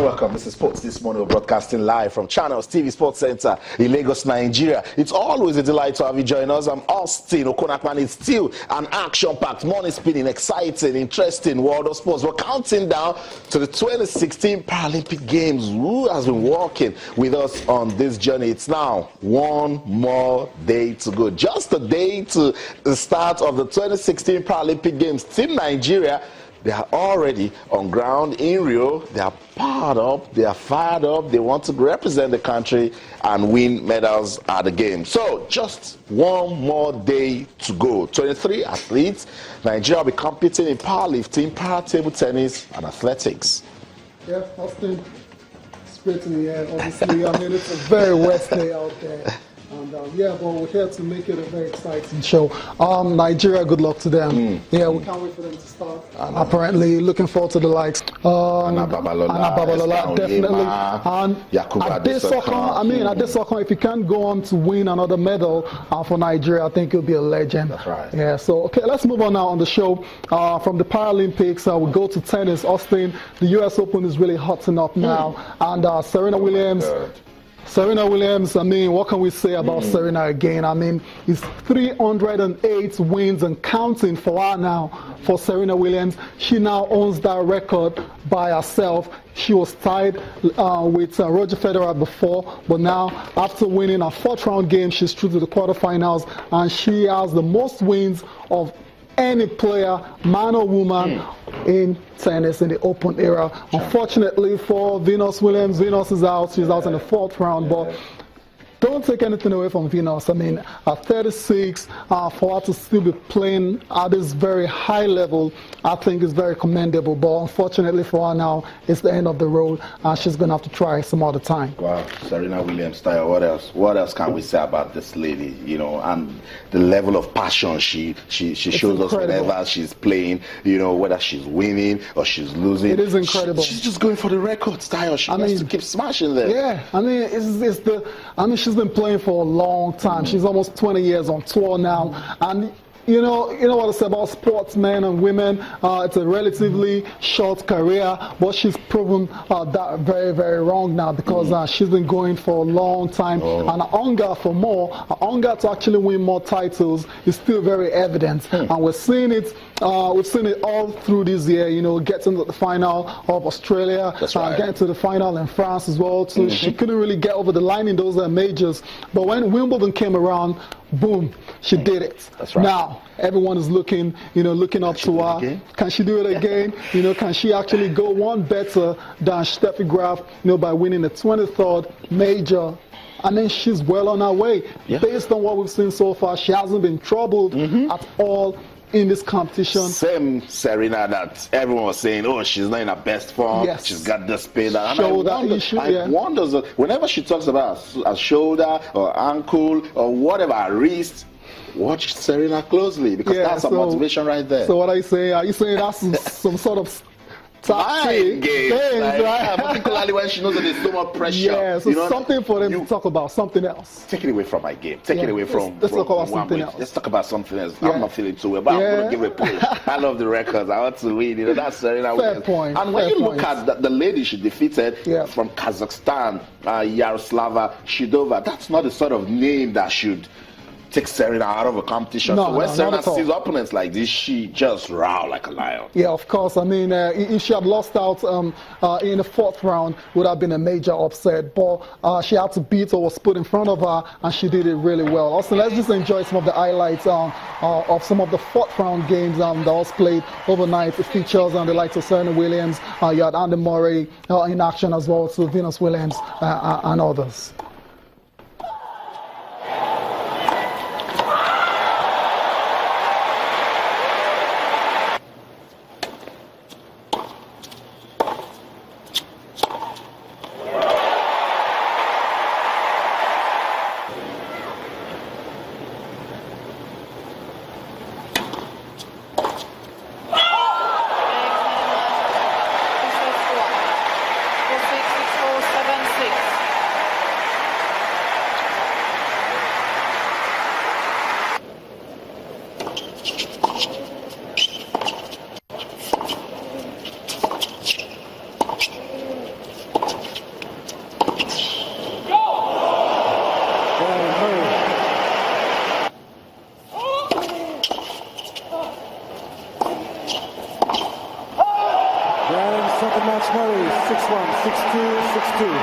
Welcome. This is Sports This Morning. We're broadcasting live from Channels TV Sports Center in Lagos, Nigeria. It's always a delight to have you join us. I'm Austin Okonakman. It's still an action-packed, money-spinning, exciting, interesting world of sports. We're counting down to the 2016 Paralympic Games. Who has been walking with us on this journey? It's now one more day to go. Just a day to the start of the 2016 Paralympic Games. Team Nigeria, they are already on ground in Rio. They are powered up. They are fired up. They want to represent the country and win medals at the game. So just one more day to go. 23 athletes. Nigeria will be competing in powerlifting, para-table tennis, and athletics. Yeah, Austin, straight in the air. Obviously, I mean, it's a very wet day out there. And yeah, but we're here to make it a very exciting show. Nigeria, good luck to them. Yeah, we can't wait for them to start. Apparently, looking forward to the likes. Anna Babalola, definitely. And Adesokon, if you can't go on to win another medal for Nigeria, I think he'll be a legend. That's right. Yeah, so, okay, let's move on now on the show. From the Paralympics, we'll go to tennis. Austin, the US Open is really hotting up now. And Serena Williams. I mean, what can we say about Serena again? I mean, it's 308 wins and counting for her now for Serena Williams. She now owns that record by herself. She was tied with Roger Federer before, but now after winning her fourth round game, she's through to the quarterfinals, and she has the most wins of any player, man or woman, in tennis in the Open era. Unfortunately for Venus Williams, Venus is out. She's out in the fourth round, but don't take anything away from Venus. I mean, at 36, for her to still be playing at this very high level, I think is very commendable. But unfortunately for her now, it's the end of the road, and she's going to have to try some other time. Wow, Serena Williams style. What else? What else can we say about this lady? You know, and the level of passion she shows us whenever she's playing. You know, whether she's winning or she's losing. It is incredible. She's just going for the record style. She wants to keep smashing them. Yeah, I mean, she's been playing for a long time. She's almost 20 years on tour now, and you know what I say about sportsmen and women. It's a relatively short career, but she's proven that very, very wrong now, because she's been going for a long time, and her hunger for more, her hunger to actually win more titles is still very evident, and we're seeing it. We've seen it all through this year. You know, getting to the final of Australia, getting to the final in France as well too. She couldn't really get over the line in those majors, but when Wimbledon came around, boom, she did it. That's right. Now everyone is looking up to her. Can she do it again? You know, can she actually go one better than Steffi Graf? You know, by winning the 23rd major. I mean, she's well on her way. Based on what we've seen so far, she hasn't been troubled at all in this competition. Same Serena that everyone was saying, oh, she's not in her best form. Yes. She's got this pain. Shoulder issue. I wonder, whenever she talks about a shoulder or ankle or whatever, her wrist, watch Serena closely, because that's a motivation right there. So what are you saying that's some sort of mind game, right? Particularly when she knows that there's so much pressure. Yeah, so something for them to talk about, something else. Take it away from my game. Take it away from. Let's talk about something else. Let's talk about something else. I'm not feeling too well, but I'm going to give it a push. I love the records. I want to win. You know, that's Serena Williams. Point. And when you look at the lady she defeated from Kazakhstan, Yaroslava Shidova, that's not the sort of name that should take Serena out of a competition. So when Serena sees opponents like this, she just roar like a lion. Yeah, of course. I mean, if she had lost out in the fourth round, would have been a major upset. But she had to beat what was put in front of her, and she did it really well. Also, let's just enjoy some of the highlights of some of the fourth round games that was played overnight. It features the likes of Serena Williams. You had Andy Murray in action as well, so Venus Williams and others. 2.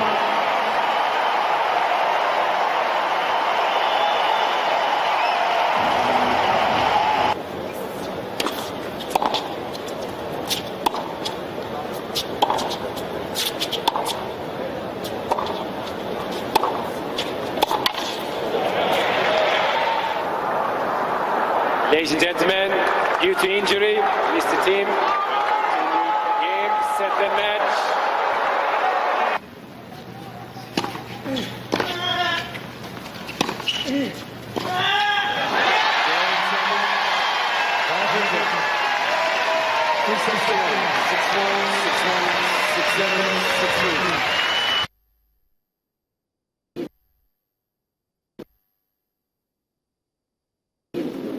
Ladies and gentlemen, due to injury, missed the team. Game, set the match.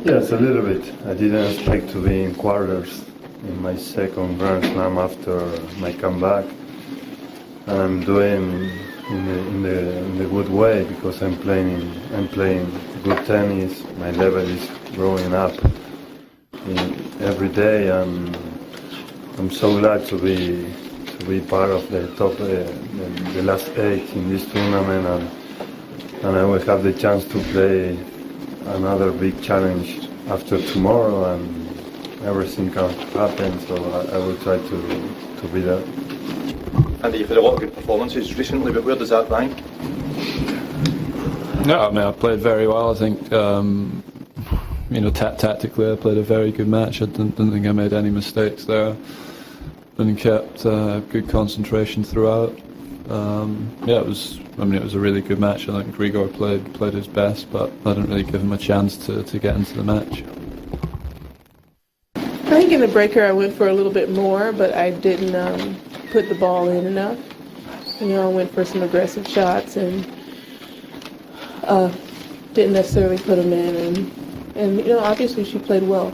Yes, a little bit. I didn't expect to be in quarters in my second Grand Slam after my comeback, and I'm doing in the good way because I'm playing good tennis. My level is growing up every day, and I'm so glad to be part of the top, the last 8 in this tournament, and I will have the chance to play another big challenge after tomorrow, and everything can happen, so I will try to be there. Andy, you've had a lot of good performances recently, but where does that rank? No, I mean, I played very well. I think, you know, tactically I played a very good match. I didn't think I made any mistakes there, and kept good concentration throughout. Yeah, it was a really good match. I think Grigor played his best, but I didn't really give him a chance to get into the match. I think in the breaker I went for a little bit more, but I didn't put the ball in enough. You know, I went for some aggressive shots and didn't necessarily put them in. And you know, obviously she played well.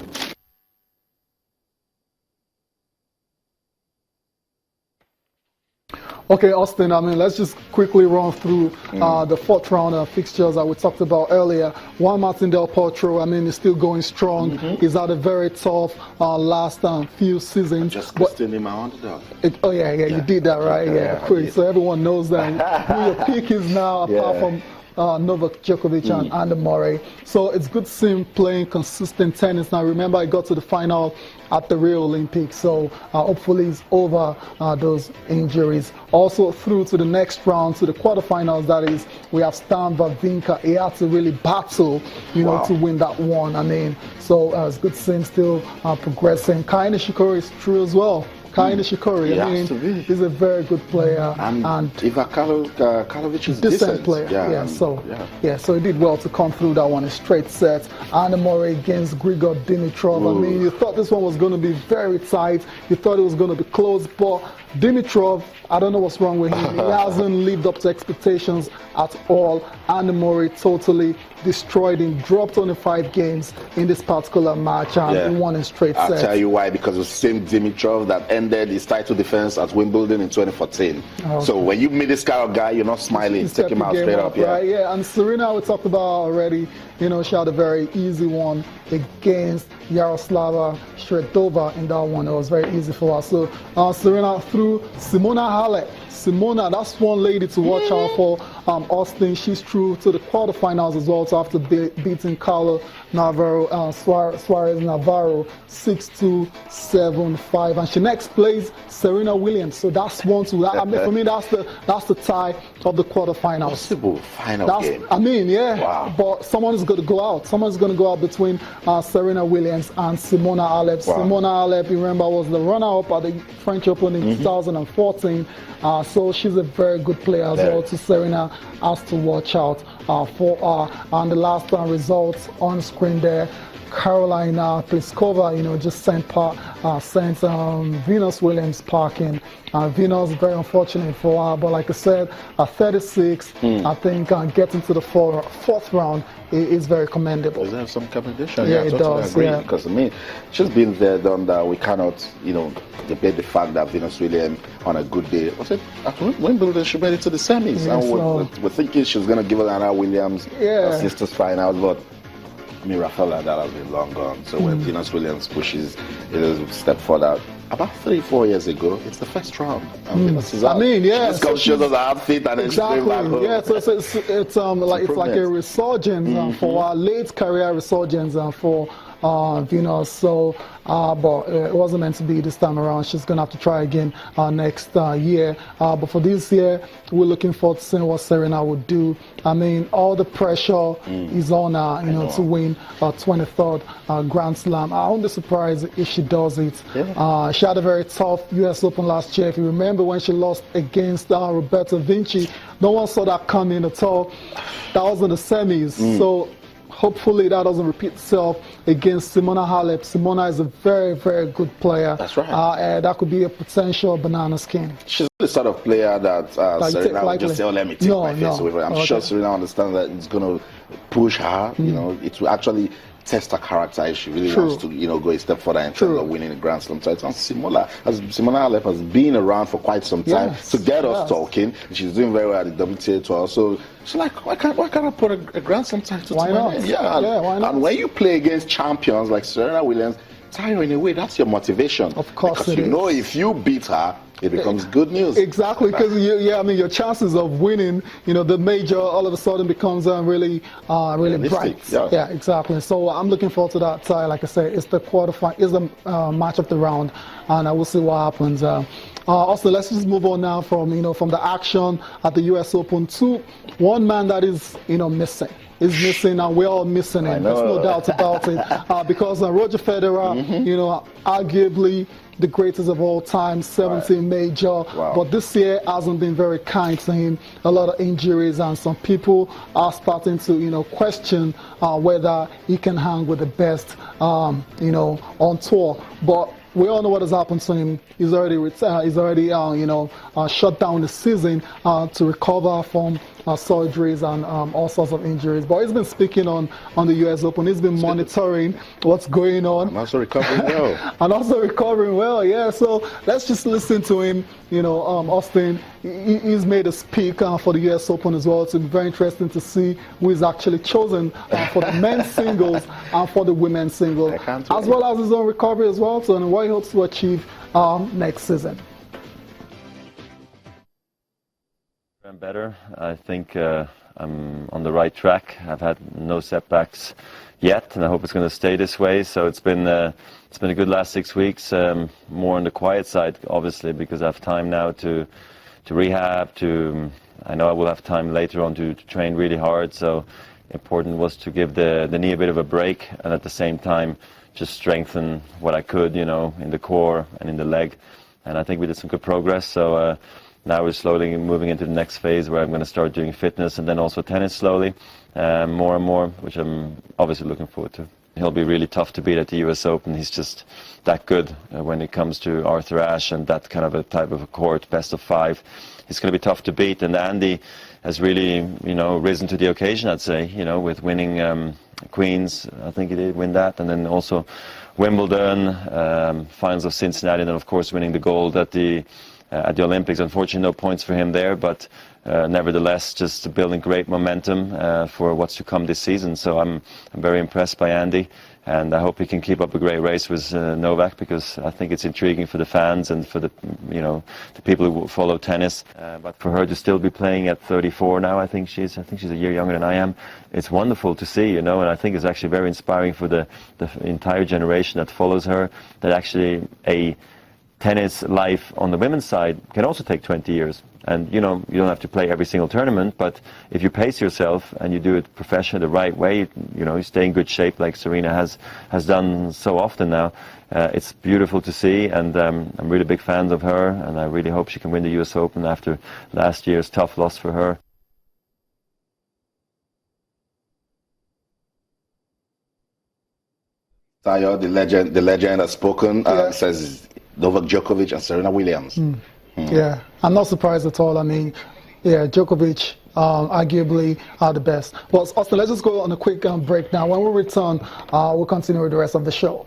Okay, Austin, I mean, let's just quickly run through the 4th round fixtures that we talked about earlier. Juan Martin Del Potro, I mean, is still going strong. He's had a very tough last few seasons. Just listing him my underdog. Oh, yeah, you did that, right? Yeah. So everyone knows that who your pick is now, apart from Novak Djokovic and Andy Murray. So it's good to see him playing consistent tennis. Now, remember, I got to the final at the Rio Olympics, so hopefully he's over those injuries. Also through to the next round, to the quarterfinals, that is, we have Stan Wawrinka. He had to really battle, you know, to win that one. I mean, so it's good to see him still progressing. Kei Nishikori is true as well. Kei Nishikori, I mean, he's a very good player, and Ivan Karlovic is decent player. So he did well to come through that one in straight sets. Andy Murray against Grigor Dimitrov. I mean, you thought this one was going to be very tight. You thought it was going to be close, but Dimitrov, I don't know what's wrong with him. He hasn't lived up to expectations at all. Andy Murray totally destroyed him, dropped only 5 games in this particular match, and he won in straight sets. I'll tell you why, because the same Dimitrov that ended his title defense at Wimbledon in 2014. Okay. So when you meet this kind of guy, you're not smiling. Take him out straight up. Right? Yeah, and Serena, we talked about already. You know, she had a very easy one against Yaroslava Shvedova in that one. It was very easy for her. So Serena through Simona Halep. Simona, that's one lady to watch out for. Austin, she's through to the quarterfinals as well, so after beating Carlo Navarro, Suarez Navarro 6-2, 7-5, and she next plays Serena Williams. So that's one to I mean, for me, that's the tie of the quarterfinals. Possible final game. I mean, but someone is going to go out. Someone's going to go out between Serena Williams and Simona Halep. Simona Halep, you remember, was the runner-up at the French Open in 2014. So she's a very good player as well. To Serena has to watch out for her. And the last results on screen there. Carolina Pliskova, you know, just sent Venus Williams packing. Venus, very unfortunate for her, but like I said, at 36, I think getting to the fourth round is very commendable. Does it have some commendation? Yeah, it does. Agree, because I mean, she's been there, done that. We cannot, you know, debate the fact that Venus Williams on a good day, was it at Wimbledon, she made it to the semis, and we're thinking she's going to give Anna Williams a sisters finals, but I mean, Rafael Nadal has been long gone. So when Venus Williams pushes it a step further, about 3-4 years ago, it's the first round. I mean, yeah. She just shows us her outfit and then exactly. she's back home. Yeah, so it's like a resurgence for our late career resurgence for Venus. So, but it wasn't meant to be this time around. She's gonna have to try again next year. But for this year, we're looking forward to seeing what Serena would do. I mean, all the pressure is on her, to win 23rd Grand Slam. I won't be surprised if she does it. Yeah. She had a very tough U.S. Open last year. If you remember when she lost against Roberta Vinci, no one saw that coming at all. That was in the semis. So hopefully that doesn't repeat itself against Simona Halep. Simona is a very, very good player. That's right. That could be a potential banana skin. She's the sort of player that Serena would just say, let me take my face away. I'm sure Serena understands that it's going to push her. It will actually test her character if she really wants to, go a step further in terms of winning a Grand Slam title. And Simona Halep has been around for quite some time to get us talking. She's doing very well at the WTA tour. So she's like, why can't I put a Grand Slam title to my name? Yeah, why not? And when you play against champions like Serena Williams, Tayo, in a way, that's your motivation. Of course, because if you beat her, it becomes good news. Exactly, because your chances of winning, the major, all of a sudden becomes really bright. Yeah, exactly. So I'm looking forward to that. Like I said, it's the quarterfinal, it's the match of the round, and I will see what happens. Also, let's just move on now from the action at the U.S. Open to one man that is missing. Is missing, and we're all missing him. There's no doubt about it. Because Roger Federer, arguably the greatest of all time, 17 major, but this year hasn't been very kind to him. A lot of injuries, and some people are starting to, question whether he can hang with the best, on tour. But we all know what has happened to him. He's already retired. He's already, shut down the season to recover from surgeries and all sorts of injuries. But he's been speaking on the U.S. Open. He's been monitoring what's going on. And also recovering well. Yeah. So let's just listen to him. Austin, he's made a speak for the U.S. Open as well. It's been very interesting to see who is actually chosen for the men's singles and for the women's singles, as well as his own recovery as well. So, and what he hopes to achieve next season. I'm better. I think I'm on the right track. I've had no setbacks yet, and I hope it's going to stay this way. So it's been a good last 6 weeks. More on the quiet side, obviously, because I have time now to rehab. I know I will have time later on to train really hard. So important was to give the knee a bit of a break, and at the same time just strengthen what I could, in the core and in the leg. And I think we did some good progress. So. Now we're slowly moving into the next phase where I'm going to start doing fitness and then also tennis slowly, more and more, which I'm obviously looking forward to. He'll be really tough to beat at the US Open. He's just that good when it comes to Arthur Ashe and that kind of a type of a court, best of 5. He's going to be tough to beat. And Andy has really, risen to the occasion, I'd say, with winning Queens. I think he did win that. And then also Wimbledon, finals of Cincinnati, and then, of course, winning the gold at the Olympics. Unfortunately, no points for him there, but nevertheless, just building great momentum for what's to come this season. So I'm very impressed by Andy, and I hope he can keep up a great race with Novak, because I think it's intriguing for the fans and for the people who follow tennis. But for her to still be playing at 34 now, I think she's a year younger than I am. It's wonderful to see, and I think it's actually very inspiring for the entire generation that follows her. That actually a tennis life on the women's side can also take 20 years. And, you don't have to play every single tournament, but if you pace yourself and you do it professionally the right way, you stay in good shape like Serena has done so often now. It's beautiful to see, and I'm really big fan of her, and I really hope she can win the US Open after last year's tough loss for her. Tayo, the legend has spoken, says Novak Djokovic and Serena Williams. Yeah, I'm not surprised at all. I mean, Djokovic arguably are the best. But Austin, let's just go on a quick break now. When we return, we'll continue with the rest of the show.